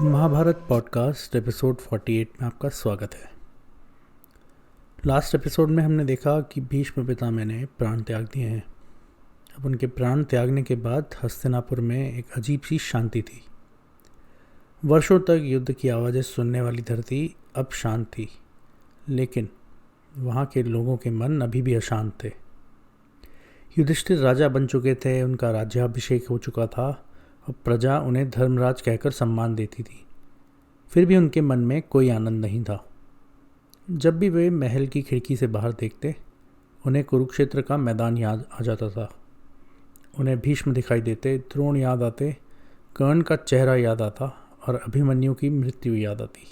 Mahabharat podcast episode 48 में आपका स्वागत है। लास्ट एपिसोड में हमने देखा कि भीष्म पितामह ने प्राण त्याग दिए हैं। अब उनके प्राण त्यागने के बाद हस्तिनापुर में एक अजीब सी शांति थी। वर्षों तक युद्ध की आवाज़ें सुनने वाली धरती अब शांत थी, लेकिन वहाँ के लोगों के मन अभी भी अशांत थे। युधिष्ठिर राजा बन चुके थे, उनका राज्याभिषेक हो चुका था और प्रजा उन्हें धर्मराज कहकर सम्मान देती थी। फिर भी उनके मन में कोई आनंद नहीं था। जब भी वे महल की खिड़की से बाहर देखते, उन्हें कुरुक्षेत्र का मैदान याद आ जाता था। उन्हें भीष्म दिखाई देते, द्रोण याद आते, कर्ण का चेहरा याद आता और अभिमन्यु की मृत्यु याद आती।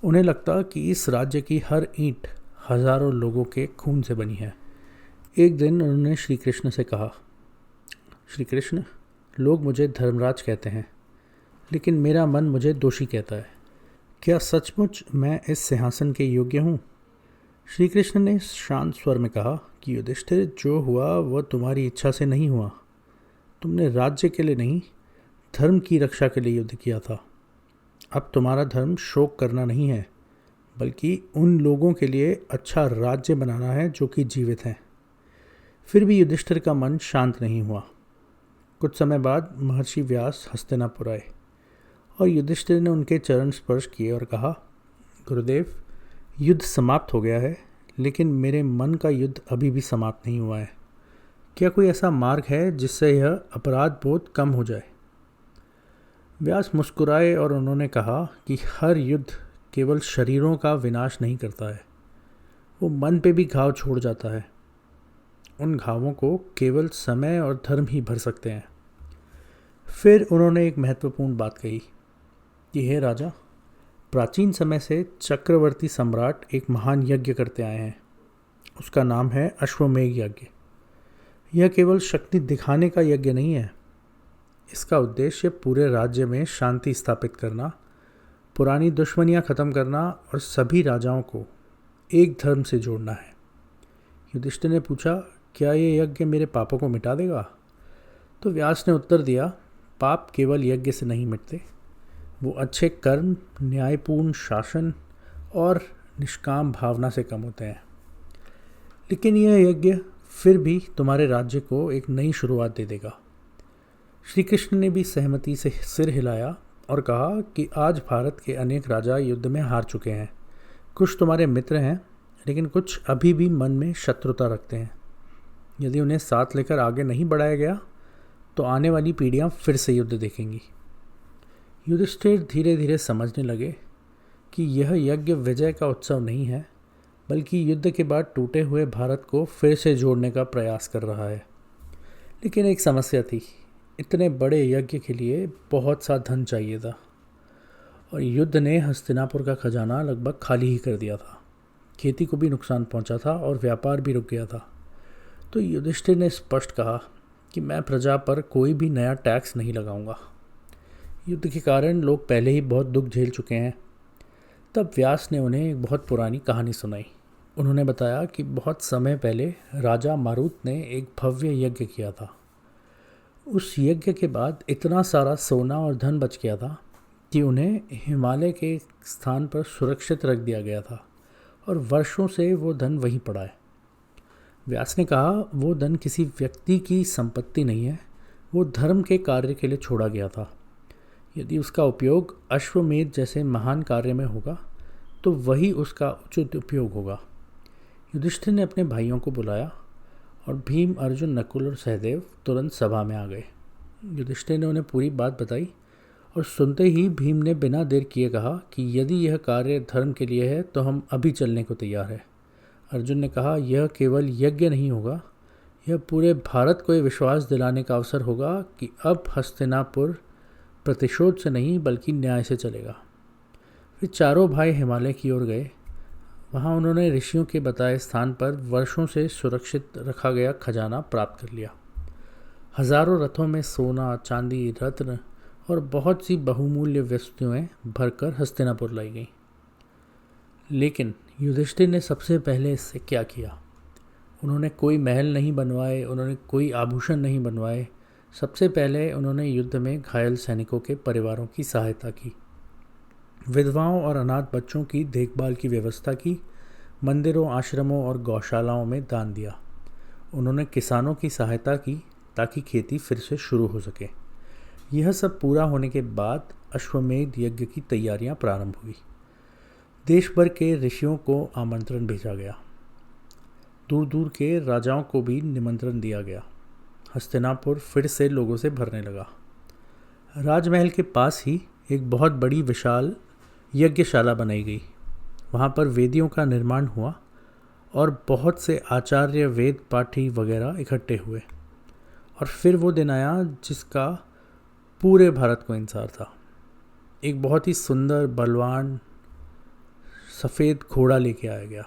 उन्हें लगता कि इस राज्य की हर ईंट हजारों लोगों के खून से बनी है। एक दिन उन्होंने श्री कृष्ण से कहा, श्री कृष्ण, लोग मुझे धर्मराज कहते हैं, लेकिन मेरा मन मुझे दोषी कहता है। क्या सचमुच मैं इस सिंहासन के योग्य हूँ? श्री कृष्ण ने शांत स्वर में कहा कि युधिष्ठिर, जो हुआ वह तुम्हारी इच्छा से नहीं हुआ। तुमने राज्य के लिए नहीं, धर्म की रक्षा के लिए युद्ध किया था। अब तुम्हारा धर्म शोक करना नहीं है, बल्कि उन लोगों के लिए अच्छा राज्य बनाना है जो कि जीवित हैं। फिर भी युधिष्ठिर का मन शांत नहीं हुआ। कुछ समय बाद महर्षि व्यास हस्तिनापुर आए और युधिष्ठिर ने उनके चरण स्पर्श किए और कहा, गुरुदेव, युद्ध समाप्त हो गया है, लेकिन मेरे मन का युद्ध अभी भी समाप्त नहीं हुआ है। क्या कोई ऐसा मार्ग है जिससे यह अपराध बोध कम हो जाए? व्यास मुस्कुराए और उन्होंने कहा कि हर युद्ध केवल शरीरों का विनाश नहीं करता है, वो मन पे भी घाव छोड़ जाता है। उन घावों को केवल समय और धर्म ही भर सकते हैं। फिर उन्होंने एक महत्वपूर्ण बात कही कि हे राजा, प्राचीन समय से चक्रवर्ती सम्राट एक महान यज्ञ करते आए हैं। उसका नाम है अश्वमेध यज्ञ। यह केवल शक्ति दिखाने का यज्ञ नहीं है। इसका उद्देश्य पूरे राज्य में शांति स्थापित करना, पुरानी दुश्मनियां खत्म करना और सभी राजाओं को एक धर्म से जोड़ना है। युधिष्ठिर ने पूछा, क्या ये यज्ञ मेरे पापों को मिटा देगा? तो व्यास ने उत्तर दिया, पाप केवल यज्ञ से नहीं मिटते, वो अच्छे कर्म, न्यायपूर्ण शासन और निष्काम भावना से कम होते हैं। लेकिन यह यज्ञ फिर भी तुम्हारे राज्य को एक नई शुरुआत दे देगा। श्री कृष्ण ने भी सहमति से सिर हिलाया और कहा कि आज भारत के अनेक राजा युद्ध में हार चुके हैं। कुछ तुम्हारे मित्र हैं, लेकिन कुछ अभी भी मन में शत्रुता रखते हैं। यदि उन्हें साथ लेकर आगे नहीं बढ़ाया गया तो आने वाली पीढ़ियां फिर से युद्ध देखेंगी। युधिष्ठिर धीरे धीरे समझने लगे कि यह यज्ञ विजय का उत्सव नहीं है, बल्कि युद्ध के बाद टूटे हुए भारत को फिर से जोड़ने का प्रयास कर रहा है। लेकिन एक समस्या थी, इतने बड़े यज्ञ के लिए बहुत सा धन चाहिए था और युद्ध ने हस्तिनापुर का खजाना लगभग खाली ही कर दिया था। खेती को भी नुकसान पहुंचा था और व्यापार भी रुक गया था। तो युधिष्ठिर ने स्पष्ट कहा कि मैं प्रजा पर कोई भी नया टैक्स नहीं लगाऊंगा। युद्ध के कारण लोग पहले ही बहुत दुख झेल चुके हैं। तब व्यास ने उन्हें एक बहुत पुरानी कहानी सुनाई। उन्होंने बताया कि बहुत समय पहले राजा मारुत ने एक भव्य यज्ञ किया था। उस यज्ञ के बाद इतना सारा सोना और धन बच गया था कि उन्हें हिमालय के स्थान पर सुरक्षित रख दिया गया था और वर्षों से वो धन वहीं पड़ा है। व्यास ने कहा, वो धन किसी व्यक्ति की संपत्ति नहीं है, वो धर्म के कार्य के लिए छोड़ा गया था। यदि उसका उपयोग अश्वमेध जैसे महान कार्य में होगा तो वही उसका उचित उपयोग होगा। युधिष्ठिर ने अपने भाइयों को बुलाया और भीम, अर्जुन, नकुल और सहदेव तुरंत सभा में आ गए। युधिष्ठिर ने उन्हें पूरी बात बताई और सुनते ही भीम ने बिना देर किए कहा कि यदि यह कार्य धर्म के लिए है तो हम अभी चलने को तैयार है। अर्जुन ने कहा, यह केवल यज्ञ नहीं होगा, यह पूरे भारत को यह विश्वास दिलाने का अवसर होगा कि अब हस्तिनापुर प्रतिशोध से नहीं बल्कि न्याय से चलेगा। फिर चारों भाई हिमालय की ओर गए। वहाँ उन्होंने ऋषियों के बताए स्थान पर वर्षों से सुरक्षित रखा गया खजाना प्राप्त कर लिया। हजारों रथों में सोना, चांदी, रत्न और बहुत सी बहुमूल्य वस्तुएं भरकर हस्तिनापुर लाई गईं। लेकिन युधिष्ठिर ने सबसे पहले इससे क्या किया? उन्होंने कोई महल नहीं बनवाए, उन्होंने कोई आभूषण नहीं बनवाए, सबसे पहले उन्होंने युद्ध में घायल सैनिकों के परिवारों की सहायता की, विधवाओं और अनाथ बच्चों की देखभाल की व्यवस्था की, मंदिरों, आश्रमों और गौशालाओं में दान दिया। उन्होंने किसानों की सहायता की ताकि खेती फिर से शुरू हो सके। यह सब पूरा होने के बाद अश्वमेध यज्ञ की तैयारियां प्रारंभ हुई। देश भर के ऋषियों को आमंत्रण भेजा गया। दूर दूर के राजाओं को भी निमंत्रण दिया गया। हस्तिनापुर फिर से लोगों से भरने लगा। राजमहल के पास ही एक बहुत बड़ी विशाल यज्ञशाला बनाई गई। वहाँ पर वेदियों का निर्माण हुआ और बहुत से आचार्य, वेद पाठी वगैरह इकट्ठे हुए। और फिर वो दिन आया जिसका पूरे भारत को इंतजार था। एक बहुत ही सुंदर, बलवान, सफ़ेद घोड़ा लेके आया गया।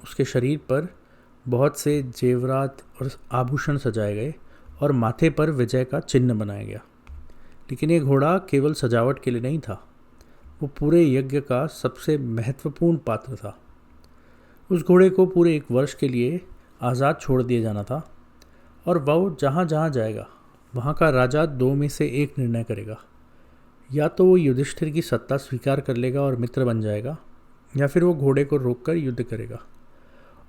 उसके शरीर पर बहुत से जेवरात और आभूषण सजाए गए और माथे पर विजय का चिन्ह बनाया गया। लेकिन ये घोड़ा केवल सजावट के लिए नहीं था, वो पूरे यज्ञ का सबसे महत्वपूर्ण पात्र था। उस घोड़े को पूरे 1 वर्ष के लिए आज़ाद छोड़ दिया जाना था और वह जहाँ जहाँ जाएगा वहाँ का राजा 2 में से 1 निर्णय करेगा। या तो वो युधिष्ठिर की सत्ता स्वीकार कर लेगा और मित्र बन जाएगा, या फिर वो घोड़े को रोककर युद्ध करेगा।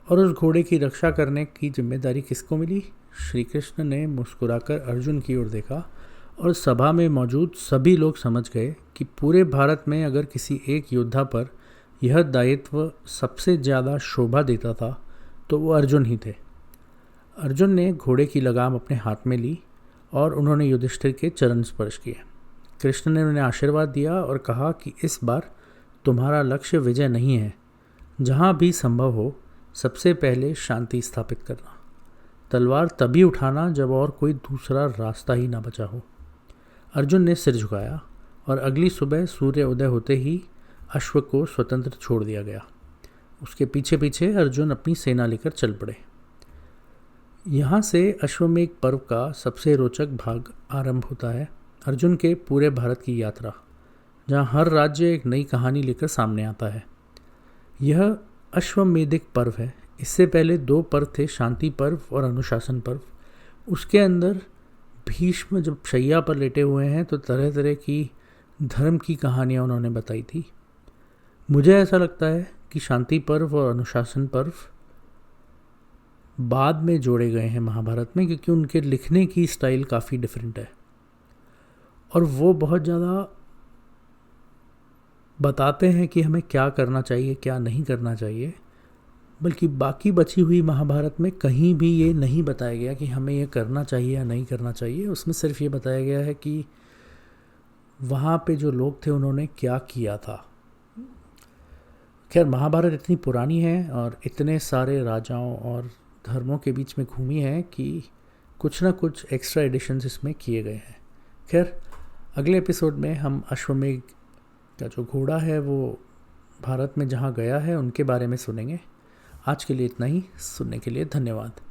और उस घोड़े की रक्षा करने की जिम्मेदारी किसको मिली? श्री कृष्ण ने मुस्कुराकर अर्जुन की ओर देखा और सभा में मौजूद सभी लोग समझ गए कि पूरे भारत में अगर किसी एक योद्धा पर यह दायित्व सबसे ज़्यादा शोभा देता था तो वो अर्जुन ही थे। अर्जुन ने घोड़े की लगाम अपने हाथ में ली और उन्होंने युधिष्ठिर के चरण स्पर्श किए। कृष्ण ने उन्हें आशीर्वाद दिया और कहा कि इस बार तुम्हारा लक्ष्य विजय नहीं है। जहाँ भी संभव हो सबसे पहले शांति स्थापित करना। तलवार तभी उठाना जब और कोई दूसरा रास्ता ही ना बचा हो। अर्जुन ने सिर झुकाया और अगली सुबह सूर्य उदय होते ही अश्व को स्वतंत्र छोड़ दिया गया। उसके पीछे पीछे अर्जुन अपनी सेना लेकर चल पड़े। यहाँ से अश्वमेध पर्व का सबसे रोचक भाग आरंभ होता है। अर्जुन के पूरे भारत की यात्रा, जहाँ हर राज्य एक नई कहानी लेकर सामने आता है। यह अश्वमेधिक पर्व है। इससे पहले 2 पर्व थे, शांति पर्व और अनुशासन पर्व। उसके अंदर भीष्म जब शैया पर लेटे हुए हैं तो तरह तरह की धर्म की कहानियाँ उन्होंने बताई थी। मुझे ऐसा लगता है कि शांति पर्व और अनुशासन पर्व बाद में जोड़े गए हैं महाभारत में, क्योंकि उनके लिखने की स्टाइल काफ़ी डिफरेंट है और वो बहुत ज़्यादा बताते हैं कि हमें क्या करना चाहिए, क्या नहीं करना चाहिए। बल्कि बाकी बची हुई महाभारत में कहीं भी ये नहीं बताया गया कि हमें ये करना चाहिए या नहीं करना चाहिए। उसमें सिर्फ ये बताया गया है कि वहाँ पे जो लोग थे उन्होंने क्या किया था। खैर, महाभारत इतनी पुरानी है और इतने सारे राजाओं और धर्मों के बीच में घूमी है कि कुछ ना कुछ एक्स्ट्रा एडिशंस इसमें किए गए हैं। खैर, अगले एपिसोड में हम अश्वमेध का जो घोड़ा है वो भारत में जहाँ गया है उनके बारे में सुनेंगे। आज के लिए इतना ही। सुनने के लिए धन्यवाद।